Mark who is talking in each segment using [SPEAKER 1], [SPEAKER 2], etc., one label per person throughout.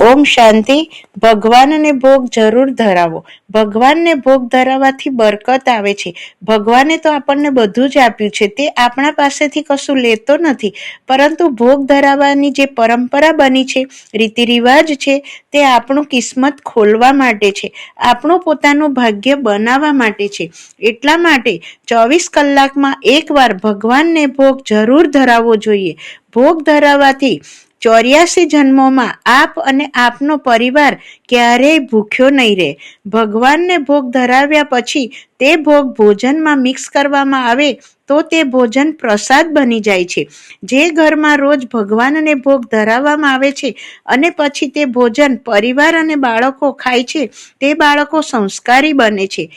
[SPEAKER 1] ઓમ શાંતિ. ભગવાનને ભોગ જરૂર ધરાવો. ભગવાનને ભોગ ધરાવવાથી બરકત આવે છે. ભગવાને તો આપણને બધું જ આપ્યું છે, તે આપણા પાસેથી કશું લેતો નથી, પરંતુ ભોગ ધરાવવાની જે પરંપરા બની છે, રીતિ રિવાજ છે, તે આપણું કિસ્મત ખોલવા માટે છે, આપણું પોતાનું ભાગ્ય બનાવવા માટે છે. એટલા માટે 24 કલાકમાં એકવાર ભગવાનને ભોગ જરૂર ધરાવવો જોઈએ. ભોગ ધરાવવાથી 84 જન્મોમાં આપ અને આપનો પરિવાર ક્યારેય ભૂખ્યો નહીં રહે. ભગવાનને ભોગ ધરાવ્યા પછી તે ભોગ ભોજનમાં મિક્સ કરવામાં આવે તો તે ભોજન પ્રસાદ બની જાય છે. જે ઘરમાં રોજ ભગવાનને ભોગ ધરાવવામાં આવે છે અને પછી તે ભોજન પરિવાર અને બાળકો ખાય છે, તે બાળકો સંસ્કારી બને છે.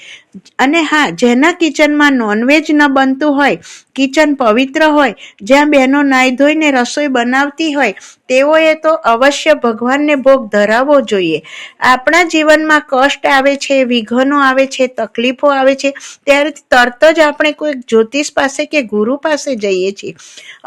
[SPEAKER 1] અને હા, જેના કિચનમાં નોનવેજ ન બનતું હોય, કિચન પવિત્ર હોય, જ્યાં બહેનો નાઈ ધોઈને રસોઈ બનાવતી હોય, તેઓએ તો અવશ્ય ભગવાનને ભોગ ધરાવવો જોઈએ. આપણા જીવનમાં કષ્ટ આવે છે, વિઘ્નો આવે છે, તકલીફો આવે છે, ત્યારે તરત જ આપણે કોઈ જ્યોતિષ પાસે કે ગુરુ પાસે જઈએ છીએ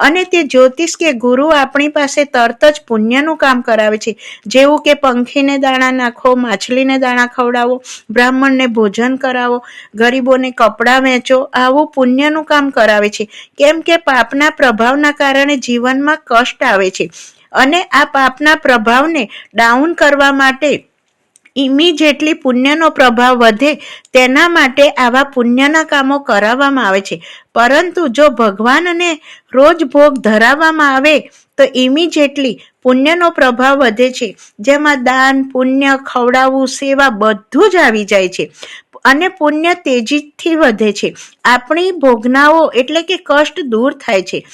[SPEAKER 1] અને તે જ્યોતિષ કે ગુરુ આપણી પાસે તરત જ પુણ્યનું કામ કરાવે છે. જેવું કે પંખીને દાણા નાખો, માછલીને દાણા ખવડાવો, બ્રાહ્મણને ભોજન કરાવો, ગરીબોને કપડાં વેચો, આવું પુણ્યનું કામ કરાવે છે. કેમ કે પાપના પ્રભાવના કારણે જીવનમાં કષ્ટ આવે છે અને આ પાપના પ્રભાવને ડાઉન કરવા માટે જેટલી પુણ્યનો પ્રભાવ વધે તેના માટે આવા પુણ્યના કામો કરાવવામાં આવે છે. પરંતુ જો ભગવાનને રોજ ભોગ ધરાવવામાં આવે તો જેટલી પુણ્યનો પ્રભાવ વધે છે, જેમાં દાન, પુણ્ય, ખવડાવવું, સેવા બધું જ આવી જાય છે અને પુણ્ય તેજીથી વધે છે. આપણી ભોગનાઓ એટલે કે કષ્ટ દૂર થાય છે.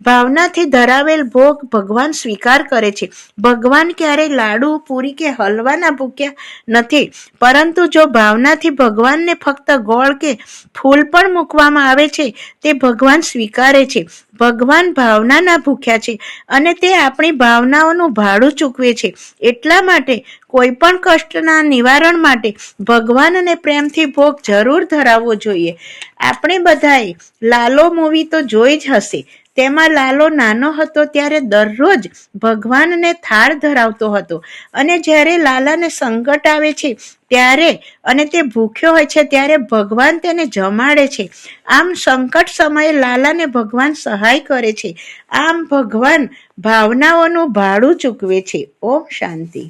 [SPEAKER 1] ભાવનાથી ધરાવેલ ભોગ ભગવાન સ્વીકાર કરે છે. ભગવાન ક્યારેય લાડુ, પૂરી કે હલવાના ભૂખ્યા નથી, પરંતુ જો ભાવનાથી ભગવાનને ફક્ત ગોળ કે ફૂલ પણ મૂકવામાં આવે છે, તે ભગવાન સ્વીકારે છે. ભગવાન ભાવનાના ભૂખ્યા છે અને તે આપણી ભાવનાઓનું ભાડું ચૂકવે છે. એટલા માટે કોઈ પણ કષ્ટના નિવારણ માટે ભગવાનને પ્રેમથી ભોગ જરૂર ધરાવવો જોઈએ. આપણે બધાએ લાલો મૂવી તો જોઈ જ હશે. તેમાં લાલો નાનો હતો ત્યારે દરરોજ ભગવાનને થાળ ધરાવતો હતો અને જ્યારે લાલાને સંકટ આવે છે ત્યારે અને તે ભૂખ્યો હોય છે ત્યારે ભગવાન તેને જમાડે છે. આમ સંકટ સમયે લાલાને ભગવાન સહાય કરે છે. આમ ભગવાન ભાવનાઓનું ભાડું ચૂકવે છે. ઓમ શાંતિ.